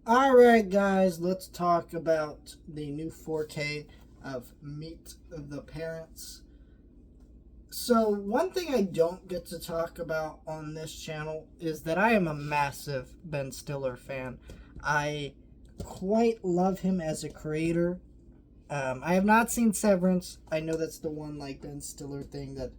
Alright, guys, let's talk about the new 4K of Meet the Parents. So, one thing I don't get to talk about on this channel is that I am a massive Ben Stiller fan. I quite love him as a creator. I have not seen Severance. I know that's the one, like, Ben Stiller thing that,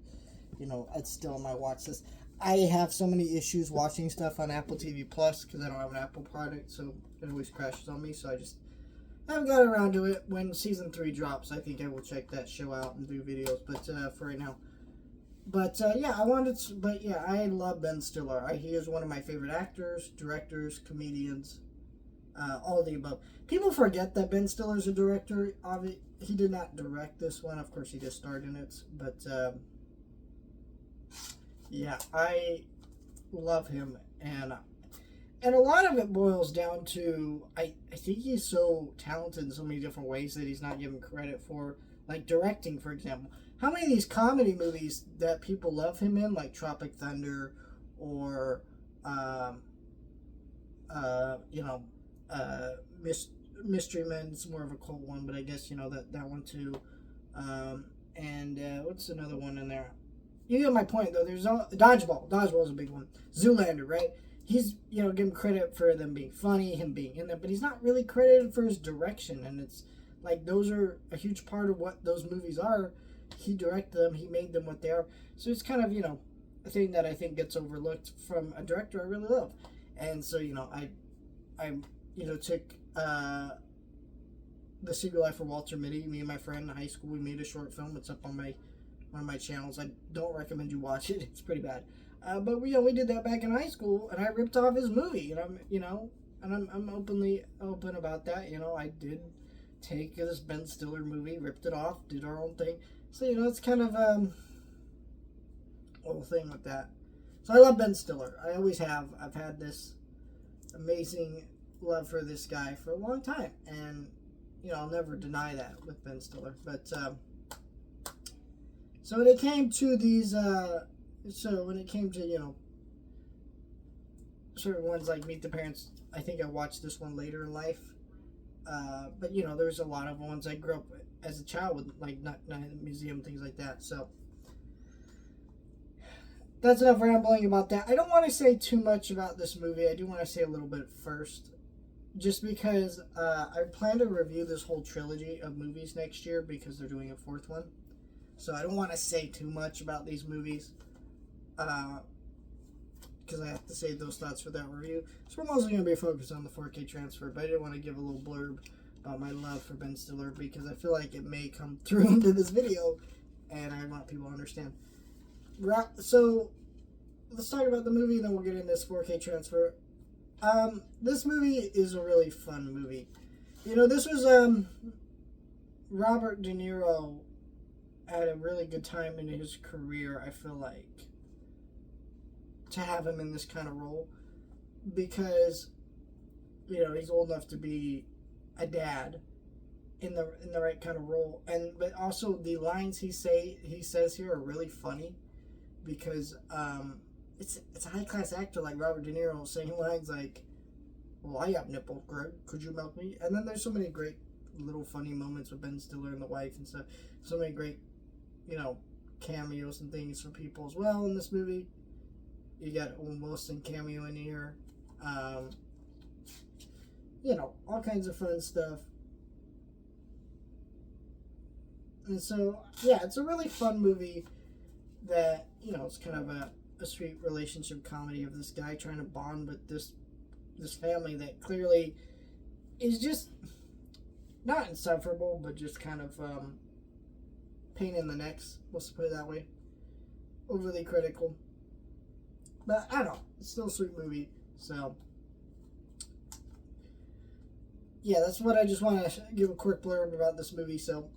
it's still on my watch list. I have so many issues watching stuff on Apple TV Plus because I don't have an Apple product, so it always crashes on me. So I just haven't got around to it. When season 3 drops, I think I will check that show out and do videos. But for right now, yeah, I love Ben Stiller. He is one of my favorite actors, directors, comedians, all of the above. People forget that Ben Stiller's a director. He did not direct this one. Of course, he just starred in it, but. Yeah, I love him, and a lot of it boils down to I think he's so talented in so many different ways that he's not given credit for, like directing, for example. How many of these comedy movies that people love him in, like Tropic Thunder, or you know, Mystery Men's more of a cult one, but I guess that one too. And what's another one in there? You get my point, though. There's Dodgeball. Dodgeball is a big one. Zoolander, right? He's given credit for them being funny, him being in there, but he's not really credited for his direction. And it's like those are a huge part of what those movies are. He directed them. He made them what they are. So it's kind of a thing that I think gets overlooked from a director I really love. And so I took The Secret Life of Walter Mitty. Me and my friend in high school, we made a short film. It's up on one of my channels. I don't recommend you watch it. It's pretty bad. But we did that back in high school, and I ripped off his movie, and I'm openly open about that. I did take this Ben Stiller movie, ripped it off, did our own thing. So it's kind of a whole thing with that. So I love Ben Stiller. I always have. I've had this amazing love for this guy for a long time, and I'll never deny that with Ben Stiller. But so when it came to these, certain ones like Meet the Parents, I think I watched this one later in life. But there's a lot of ones I grew up as a child with, like Night in the Museum, things like that. So that's enough rambling about that. I don't want to say too much about this movie. I do want to say a little bit first, just because I plan to review this whole trilogy of movies next year because they're doing a fourth one. So I don't want to say too much about these movies because I have to save those thoughts for that review. So we're mostly going to be focused on the 4K transfer, but I did want to give a little blurb about my love for Ben Stiller because I feel like it may come through into this video, and I want people to understand. So let's talk about the movie, and then we'll get into this 4K transfer. This movie is a really fun movie. This was Robert De Niro at a really good time in his career, I feel like, to have him in this kind of role because he's old enough to be a dad in the right kind of role, but also the lines he says here are really funny because it's a high class actor like Robert De Niro saying lines like, "Well, I have nipples, Greg. Could you milk me?" And then there's so many great little funny moments with Ben Stiller and the wife and stuff. So many great cameos and things for people as well in this movie. You got Owen Wilson cameo in here. All kinds of fun stuff. And so, yeah, it's a really fun movie that, it's kind of a sweet relationship comedy of this guy trying to bond with this family that clearly is just not insufferable, but just kind of pain in the necks, let's put it that way. Overly critical. But I don't know, it's still a sweet movie. So yeah, that's what I just want to give a quick blurb about this movie. So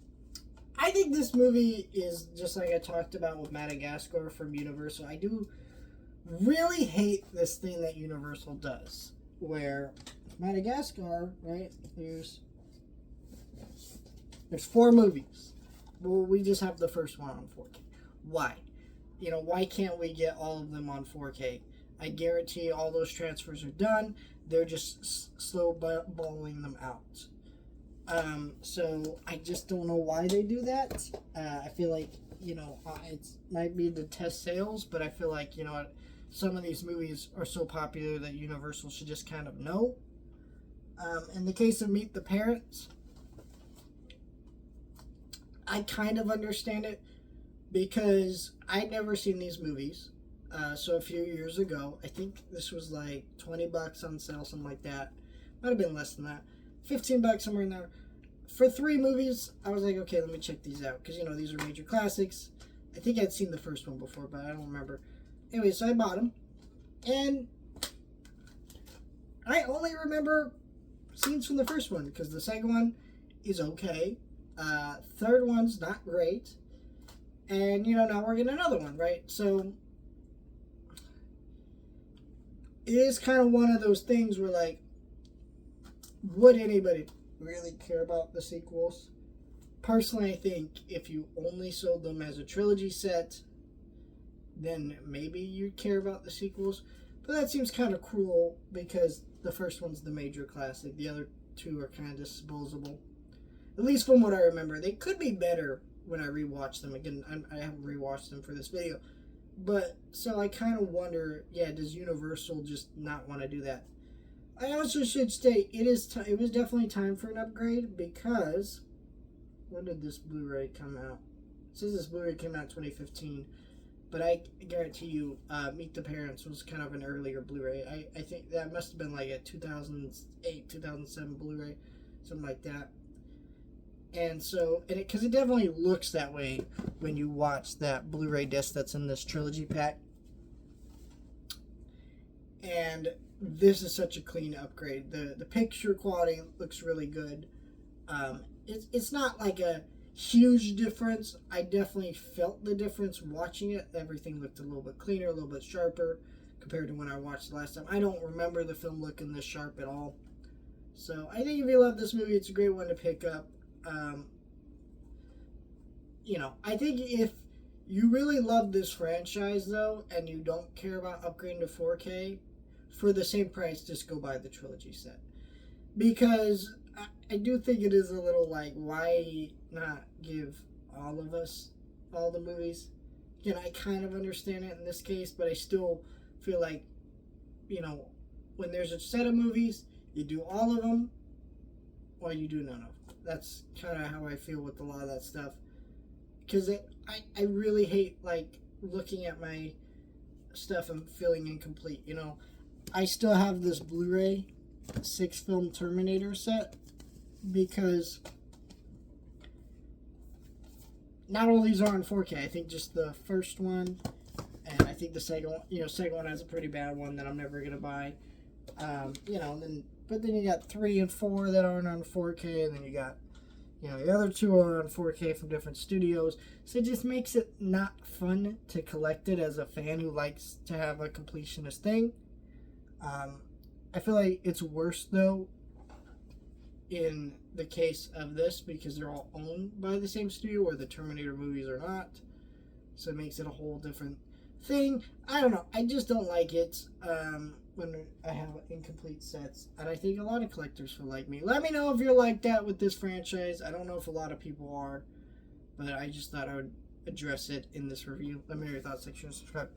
I think this movie is just like I talked about with Madagascar from Universal. I do really hate this thing that Universal does, where Madagascar, right? There's 4 movies. Well, we just have the first one on 4K. Why? Why can't we get all of them on 4K? I guarantee all those transfers are done. They're just slow balling them out. So I just don't know why they do that. I feel like, it might be to test sales, but I feel like, some of these movies are so popular that Universal should just kind of know. In the case of Meet the Parents, I kind of understand it because I'd never seen these movies. So a few years ago, I think this was like $20 on sale, something like that. Might have been less than that. $15 somewhere in there. For 3 movies, I was like, okay, let me check these out. Because, these are major classics. I think I'd seen the first one before, but I don't remember. Anyway, so I bought them. And I only remember scenes from the first one. Because the second one is okay. Third one's not great. And, now we're getting another one, right? So it is kind of one of those things where, like, would anybody really care about the sequels? Personally, I think if you only sold them as a trilogy set, then maybe you'd care about the sequels. But that seems kind of cruel because the first one's the major classic. The other 2 are kind of disposable. At least from what I remember. They could be better when I rewatch them. Again, I haven't rewatched them for this video. But, so I kind of wonder, does Universal just not want to do that? I also should state, it was definitely time for an upgrade because, when did this Blu-ray come out? It says this Blu-ray came out in 2015, but I guarantee you, Meet the Parents was kind of an earlier Blu-ray. I think that must have been like a 2008, 2007 Blu-ray, something like that. And so, because it definitely looks that way when you watch that Blu-ray disc that's in this trilogy pack. And this is such a clean upgrade. The picture quality looks really good. It's not like a huge difference. I definitely felt the difference watching it. Everything looked a little bit cleaner, a little bit sharper compared to when I watched it last time. I don't remember the film looking this sharp at all. So I think if you love this movie, it's a great one to pick up. I think if you really love this franchise, though, and you don't care about upgrading to 4K, for the same price, just go buy the trilogy set. Because I do think it is a little like, why not give all of us all the movies? Again, I kind of understand it in this case, but I still feel like, when there's a set of movies, you do all of them, or you do none of them. That's kind of how I feel with a lot of that stuff. Because I really hate, like, looking at my stuff and feeling incomplete, I still have this Blu-ray 6-film Terminator set because not all these are in 4K. I think just the first one, and I think the second one, second one has a pretty bad one that I'm never going to buy. But then you got 3 and 4 that aren't on 4K, and then you got, the other 2 are on 4K from different studios. So it just makes it not fun to collect it as a fan who likes to have a completionist thing. I feel like it's worse, though, in the case of this because they're all owned by the same studio, where the Terminator movies are not. So it makes it a whole different thing. I don't know. I just don't like it when I have incomplete sets. And I think a lot of collectors feel like me. Let me know if you're like that with this franchise. I don't know if a lot of people are, but I just thought I would address it in this review. Let me know your thoughts, section, subscribe.